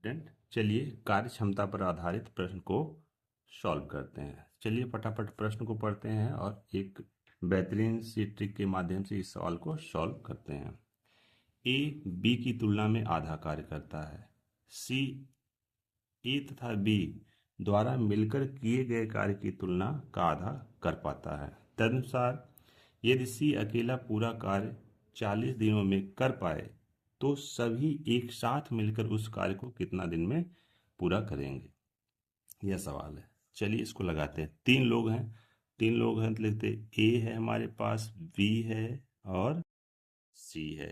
Student, चलिए कार्य क्षमता पर आधारित प्रश्न को सॉल्व करते हैं। चलिए फटाफट प्रश्न को पढ़ते हैं और एक बेहतरीन सी ट्रिक के माध्यम से इस सवाल को सॉल्व करते हैं। ए बी की तुलना में आधा कार्य करता है। सी ए तथा बी द्वारा मिलकर किए गए कार्य की तुलना का आधा कर पाता है। तदनुसार यदि सी अकेला पूरा कार्य 40 दिनों में कर पाए तो सभी एक साथ मिलकर उस कार्य को कितना दिन में पूरा करेंगे, यह सवाल है। चलिए इसको लगाते हैं। तीन लोग हैं तो लिखते ए है हमारे पास, बी है और सी है।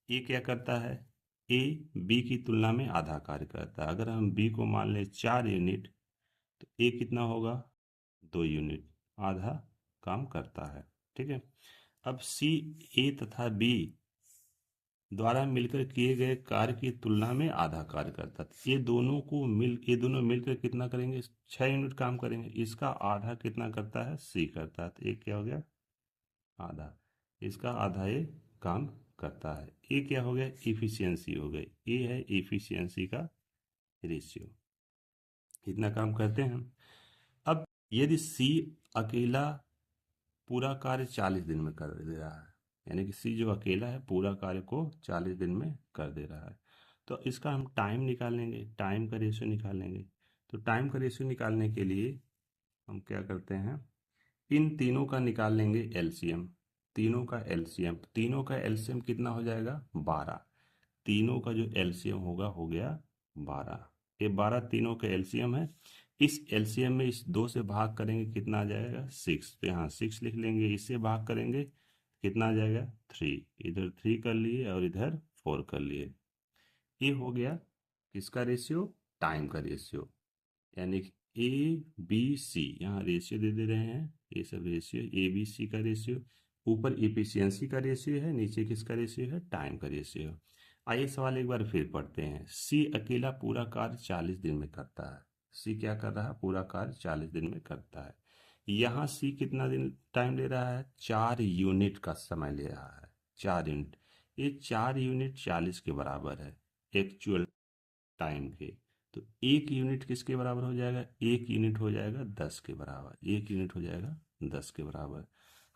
ए क्या करता है? ए बी की तुलना में आधा कार्य करता है। अगर हम बी को मान लें 4 यूनिट तो ए कितना होगा? 2 यूनिट, आधा काम करता है। ठीक है। अब सी ए तथा बी द्वारा मिलकर किए गए कार्य की तुलना में आधा कार्य करता है। ये दोनों मिलकर कितना करेंगे? 6 यूनिट काम करेंगे। इसका आधा कितना करता है? सी करता है। तो ये क्या हो गया? आधा। इसका आधा ये काम करता है। ये क्या हो गया? इफिशियंसी हो गई। ये है इफिशियंसी का रेशियो। इतना काम करते हैं। अब यदि सी अकेला पूरा कार्य 40 दिन में कर दे रहा है, यानी कि सी जो अकेला है पूरा कार्य को 40 दिन में कर दे रहा है, तो इसका हम टाइम निकालेंगे, टाइम का रेशियो निकालेंगे। तो टाइम का रेशियो निकालने के लिए हम क्या करते हैं, इन तीनों का निकाल लेंगे एलसीएम। तीनों का एलसीएम कितना हो जाएगा? 12। तीनों का जो एलसीएम होगा हो गया 12। ये 12 तीनों का एलसीएम है। इस एलसीएम में इस 2 से भाग करेंगे, कितना आ जाएगा? 6। तो यहाँ 6 लिख लेंगे। इससे भाग करेंगे, कितना आ जाएगा? 3। इधर 3 कर लिए और इधर 4 कर लिए। ये हो गया किसका रेशियो? टाइम का रेशियो। यानी कि ए बी सी, यहाँ रेशियो दे रहे हैं, ये सब रेशियो ए बी सी का रेशियो। ऊपर इफिशियंसी का रेशियो है, नीचे किसका रेशियो है? टाइम का रेशियो। आइए सवाल एक बार फिर पढ़ते हैं। सी अकेला पूरा कार्य 40 दिन में करता है। सी क्या कर रहा है? पूरा कार्य 40 दिन में करता है। यहाँ सी कितना दिन टाइम ले रहा है? 4 यूनिट का समय ले रहा है। 4 यूनिट। ये 4 यूनिट 40 के बराबर है एक्चुअल टाइम के। तो 1 यूनिट किसके बराबर हो जाएगा? 1 यूनिट हो जाएगा 10 के बराबर। 1 यूनिट हो जाएगा 10 के बराबर।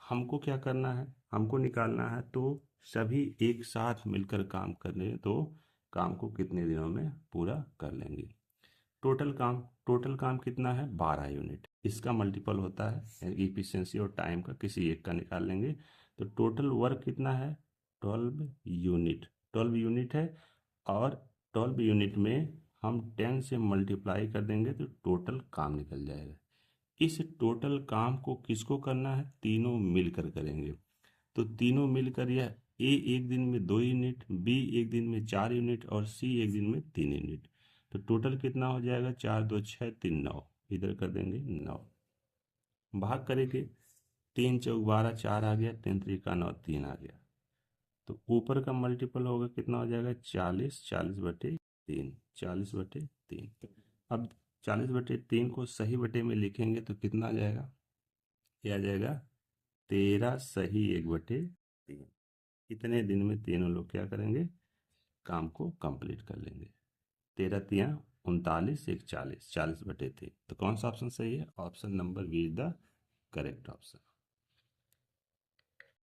हमको क्या करना है? हमको निकालना है तो सभी एक साथ मिलकर काम करने, तो काम को कितने दिनों में पूरा कर लेंगे। टोटल काम कितना है? 12 यूनिट। इसका मल्टीपल होता है इफिशियंसी और टाइम का, किसी एक का निकाल लेंगे। तो टोटल वर्क कितना है? 12 यूनिट। 12 यूनिट है और 12 यूनिट में हम 10 से मल्टीप्लाई कर देंगे तो टोटल काम निकल जाएगा। इस टोटल काम को किसको करना है? तीनों मिलकर करेंगे। तो तीनों मिलकर यह ए एक दिन में 2 यूनिट, बी एक दिन में 4 यूनिट और सी एक दिन में 3 यूनिट। तो टोटल कितना हो जाएगा? 4 2 6 3 9। इधर कर देंगे 9। भाग करेंगे, 3 चौक 12, 4 आ गया, 3 3 9, 3 आ गया। तो ऊपर का मल्टीपल होगा, कितना हो जाएगा? 40। 40/3। 40/3। अब 40/3 को सही बटे में लिखेंगे तो कितना आ जाएगा? ये आ जाएगा 13 सही 1/3। इतने दिन में तीनों लोग क्या करेंगे? काम को कंप्लीट कर लेंगे। 13 तिया 39, 1 40, 40/3। तो कौन सा ऑप्शन सही है? Option number B is the correct option.